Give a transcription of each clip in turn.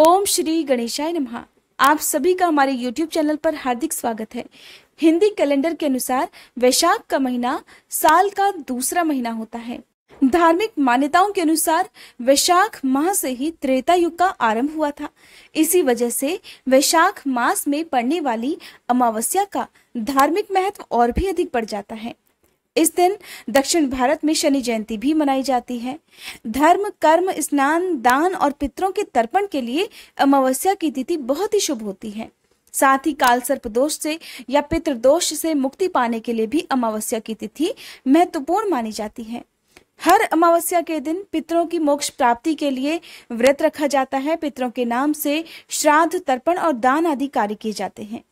ओम श्री गणेशाय नमः। आप सभी का हमारे YouTube चैनल पर हार्दिक स्वागत है। हिंदी कैलेंडर के अनुसार वैशाख का महीना साल का दूसरा महीना होता है। धार्मिक मान्यताओं के अनुसार वैशाख माह से ही त्रेता युग का आरंभ हुआ था। इसी वजह से वैशाख मास में पड़ने वाली अमावस्या का धार्मिक महत्व और भी अधिक बढ़ जाता है। इस दिन दक्षिण भारत में शनि जयंती भी मनाई जाती है। धर्म, कर्म, स्नान, दान और पितरों के तर्पण के लिए अमावस्या की तिथि बहुत ही शुभ होती है। साथ ही काल सर्प दोष से या पितृदोष से मुक्ति पाने के लिए भी अमावस्या की तिथि महत्वपूर्ण मानी जाती है। हर अमावस्या के दिन पितरों की मोक्ष प्राप्ति के लिए व्रत रखा जाता है। पितरों के नाम से श्राद्ध, तर्पण और दान आदि कार्य किए जाते हैं।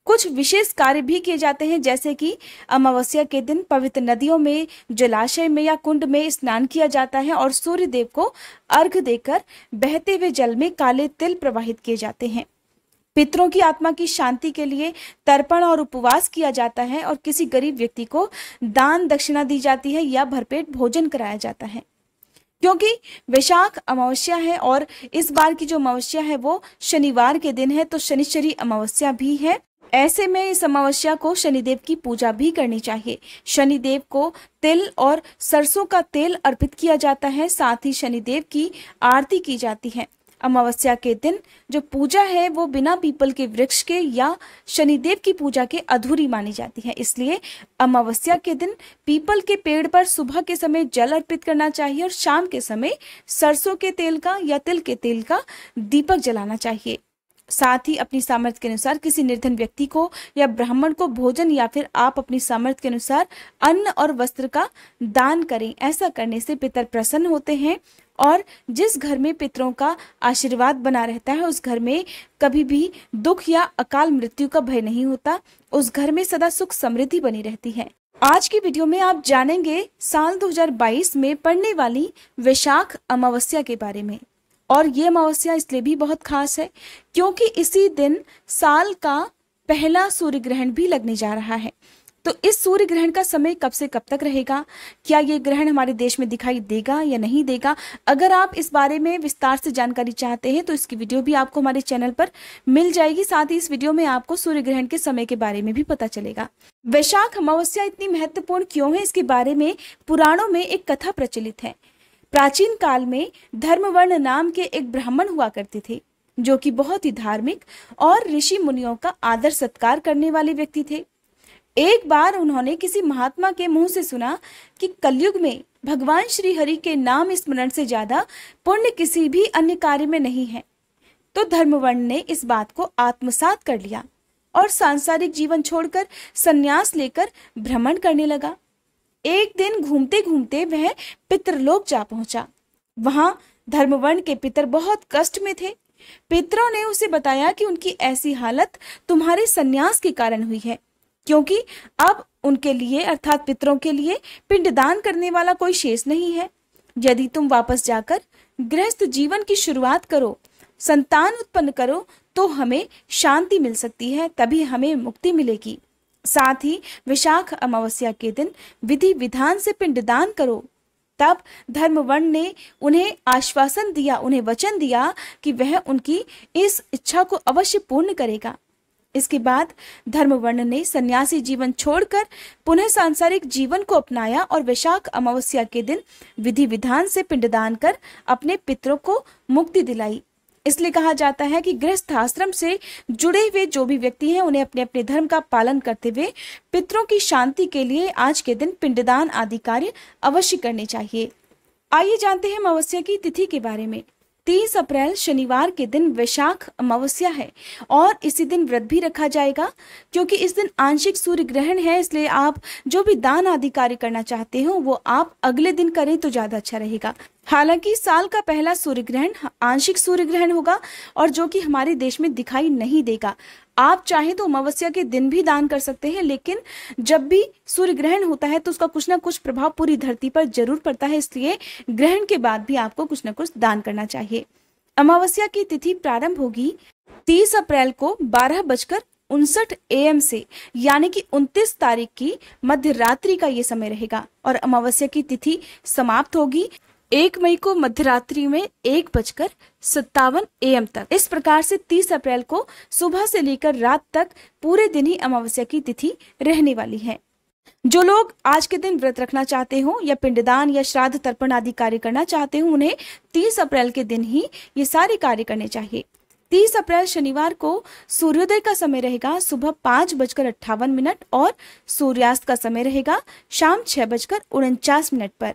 कुछ विशेष कार्य भी किए जाते हैं, जैसे कि अमावस्या के दिन पवित्र नदियों में, जलाशय में या कुंड में स्नान किया जाता है और सूर्य देव को अर्घ्य देकर बहते हुए जल में काले तिल प्रवाहित किए जाते हैं। पितरों की आत्मा की शांति के लिए तर्पण और उपवास किया जाता है और किसी गरीब व्यक्ति को दान दक्षिणा दी जाती है या भरपेट भोजन कराया जाता है। क्योंकि वैशाख अमावस्या है और इस बार की जो अमावस्या है वो शनिवार के दिन है, तो शनिश्चरी अमावस्या भी है। ऐसे में इस अमावस्या को शनिदेव की पूजा भी करनी चाहिए। शनिदेव को तिल और सरसों का तेल अर्पित किया जाता है। साथ ही शनिदेव की आरती की जाती है। अमावस्या के दिन जो पूजा है वो बिना पीपल के वृक्ष के या शनिदेव की पूजा के अधूरी मानी जाती है। इसलिए अमावस्या के दिन पीपल के पेड़ पर सुबह के समय जल अर्पित करना चाहिए और शाम के समय सरसों के तेल का या तिल के तेल का दीपक जलाना चाहिए। साथ ही अपनी सामर्थ्य के अनुसार किसी निर्धन व्यक्ति को या ब्राह्मण को भोजन या फिर आप अपनी सामर्थ्य के अनुसार अन्न और वस्त्र का दान करें। ऐसा करने से पितर प्रसन्न होते हैं और जिस घर में पितरों का आशीर्वाद बना रहता है उस घर में कभी भी दुख या अकाल मृत्यु का भय नहीं होता। उस घर में सदा सुख समृद्धि बनी रहती है। आज की वीडियो में आप जानेंगे साल 2022 में पड़ने वाली वैशाख अमावस्या के बारे में। और ये अमावस्या इसलिए भी बहुत खास है क्योंकि इसी दिन साल का पहला सूर्य ग्रहण भी लगने जा रहा है। तो इस सूर्य ग्रहण का समय कब से कब तक रहेगा, क्या ये ग्रहण हमारे देश में दिखाई देगा या नहीं देगा, अगर आप इस बारे में विस्तार से जानकारी चाहते हैं तो इसकी वीडियो भी आपको हमारे चैनल पर मिल जाएगी। साथ ही इस वीडियो में आपको सूर्य ग्रहण के समय के बारे में भी पता चलेगा। वैशाख अमावस्या इतनी महत्वपूर्ण क्यों है, इसके बारे में पुराणों में एक कथा प्रचलित है। प्राचीन काल में धर्मवर्ण नाम के एक ब्राह्मण हुआ करते थे जो कि बहुत ही धार्मिक और ऋषि मुनियों का आदर सत्कार करने वाले व्यक्ति थे। एक बार उन्होंने किसी महात्मा के मुंह से सुना कि कलयुग में भगवान श्री हरि के नाम स्मरण से ज्यादा पुण्य किसी भी अन्य कार्य में नहीं है। तो धर्मवर्ण ने इस बात को आत्मसात कर लिया और सांसारिक जीवन छोड़कर संन्यास लेकर भ्रमण करने लगा। एक दिन घूमते घूमते वह पितरलोक जा पहुंचा। वहां धर्मवर्ण के पितर बहुत कष्ट में थे। पितरों ने उसे बताया कि उनकी ऐसी हालत तुम्हारे संन्यास के कारण हुई है, क्योंकि अब उनके लिए अर्थात पितरों के लिए पिंडदान करने वाला कोई शेष नहीं है। यदि तुम वापस जाकर गृहस्थ जीवन की शुरुआत करो, संतान उत्पन्न करो तो हमें शांति मिल सकती है, तभी हमें मुक्ति मिलेगी। साथ ही वैशाख अमावस्या के दिन विधि विधान से पिंडदान करो। तब धर्मवर्ण ने उन्हें आश्वासन दिया, उन्हें वचन दिया कि वह उनकी इस इच्छा को अवश्य पूर्ण करेगा। इसके बाद धर्मवर्ण ने सन्यासी जीवन छोड़कर पुनः सांसारिक जीवन को अपनाया और वैशाख अमावस्या के दिन विधि विधान से पिंडदान कर अपने पितरों को मुक्ति दिलाई। इसलिए कहा जाता है कि गृहस्थ आश्रम से जुड़े हुए जो भी व्यक्ति हैं उन्हें अपने अपने धर्म का पालन करते हुए पितरों की शांति के लिए आज के दिन पिंडदान आदि कार्य अवश्य करने चाहिए। आइए जानते हैं अमावस्या की तिथि के बारे में। 30 अप्रैल शनिवार के दिन वैशाख अमावस्या है और इसी दिन व्रत भी रखा जाएगा। क्योंकि इस दिन आंशिक सूर्य ग्रहण है, इसलिए आप जो भी दान आदि कार्य करना चाहते हो वो आप अगले दिन करें तो ज्यादा अच्छा रहेगा। हालांकि साल का पहला सूर्य ग्रहण आंशिक सूर्य ग्रहण होगा और जो कि हमारे देश में दिखाई नहीं देगा। आप चाहें तो अमावस्या के दिन भी दान कर सकते हैं, लेकिन जब भी सूर्य ग्रहण होता है तो उसका कुछ ना कुछ प्रभाव पूरी धरती पर जरूर पड़ता है, इसलिए ग्रहण के बाद भी आपको कुछ ना कुछ दान करना चाहिए। अमावस्या की तिथि प्रारंभ होगी 30 अप्रैल को 12:59 AM से, यानी कि 29 तारीख की मध्य रात्रि का ये समय रहेगा और अमावस्या की तिथि समाप्त होगी 1 मई को मध्यरात्रि में 1:57 AM तक। इस प्रकार से 30 अप्रैल को सुबह से लेकर रात तक पूरे दिन ही अमावस्या की तिथि रहने वाली है। जो लोग आज के दिन व्रत रखना चाहते हो या पिंडदान या श्राद्ध तर्पण आदि कार्य करना चाहते हो, उन्हें 30 अप्रैल के दिन ही ये सारे कार्य करने चाहिए। 30 अप्रैल शनिवार को सूर्योदय का समय रहेगा सुबह 5:58 और सूर्यास्त का समय रहेगा शाम 6:49 पर।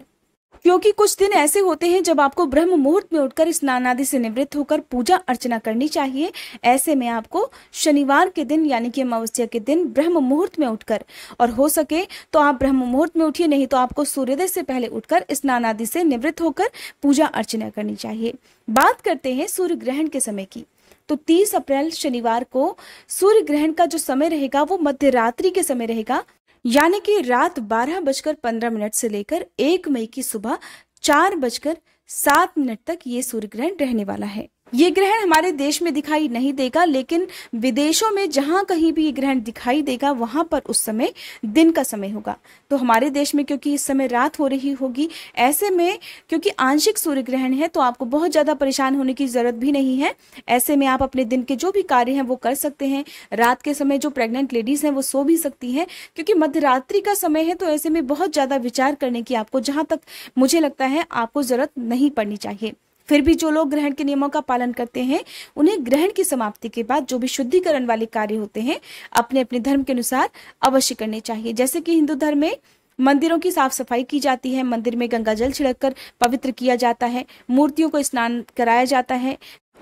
क्योंकि कुछ दिन ऐसे होते हैं जब आपको ब्रह्म मुहूर्त में उठकर स्नान आदि से निवृत्त होकर पूजा अर्चना करनी चाहिए। ऐसे में आपको शनिवार के दिन यानी कि अमावस्या के दिन ब्रह्म मुहूर्त में उठकर, और हो सके तो आप ब्रह्म मुहूर्त में उठिए, नहीं तो आपको सूर्योदय से पहले उठकर स्नान आदि से निवृत्त होकर पूजा अर्चना करनी चाहिए। बात करते हैं सूर्य ग्रहण के समय की। तो 30 अप्रैल शनिवार को सूर्य ग्रहण का जो समय रहेगा वो मध्य रात्रि के समय रहेगा, यानी कि रात 12:15 से लेकर 1 मई की सुबह 4:07 तक ये सूर्य ग्रहण रहने वाला है। ये ग्रहण हमारे देश में दिखाई नहीं देगा, लेकिन विदेशों में जहां कहीं भी ये ग्रहण दिखाई देगा वहां पर उस समय दिन का समय होगा। तो हमारे देश में क्योंकि इस समय रात हो रही होगी, ऐसे में क्योंकि आंशिक सूर्य ग्रहण है तो आपको बहुत ज्यादा परेशान होने की जरूरत भी नहीं है। ऐसे में आप अपने दिन के जो भी कार्य हैं वो कर सकते हैं। रात के समय जो प्रेग्नेंट लेडीज हैं वो सो भी सकती हैं, क्योंकि मध्यरात्रि का समय है। तो ऐसे में बहुत ज्यादा विचार करने की आपको, जहां तक मुझे लगता है, आपको जरूरत नहीं पड़नी चाहिए। फिर भी जो लोग ग्रहण के नियमों का पालन करते हैं, उन्हें ग्रहण की समाप्ति के बाद जो भी शुद्धिकरण वाले कार्य होते हैं अपने अपने धर्म के अनुसार अवश्य करने चाहिए। जैसे कि हिंदू धर्म में मंदिरों की साफ सफाई की जाती है, मंदिर में गंगा जल छिड़ककर पवित्र किया जाता है, मूर्तियों को स्नान कराया जाता है।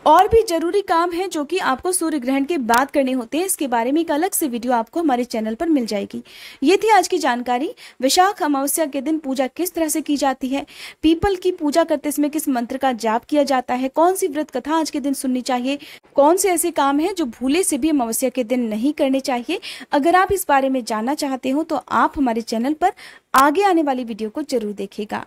और भी जरूरी काम है जो कि आपको सूर्य ग्रहण के बाद करने होते हैं। इसके बारे में एक अलग से वीडियो आपको हमारे चैनल पर मिल जाएगी। ये थी आज की जानकारी। वैशाख अमावस्या के दिन पूजा किस तरह से की जाती है, पीपल की पूजा करते समय किस मंत्र का जाप किया जाता है, कौन सी व्रत कथा आज के दिन सुननी चाहिए, कौन से ऐसे काम है जो भूले से भी अमावस्या के दिन नहीं करने चाहिए। अगर आप इस बारे में जानना चाहते हो तो आप हमारे चैनल पर आगे आने वाली वीडियो को जरूर देखिएगा।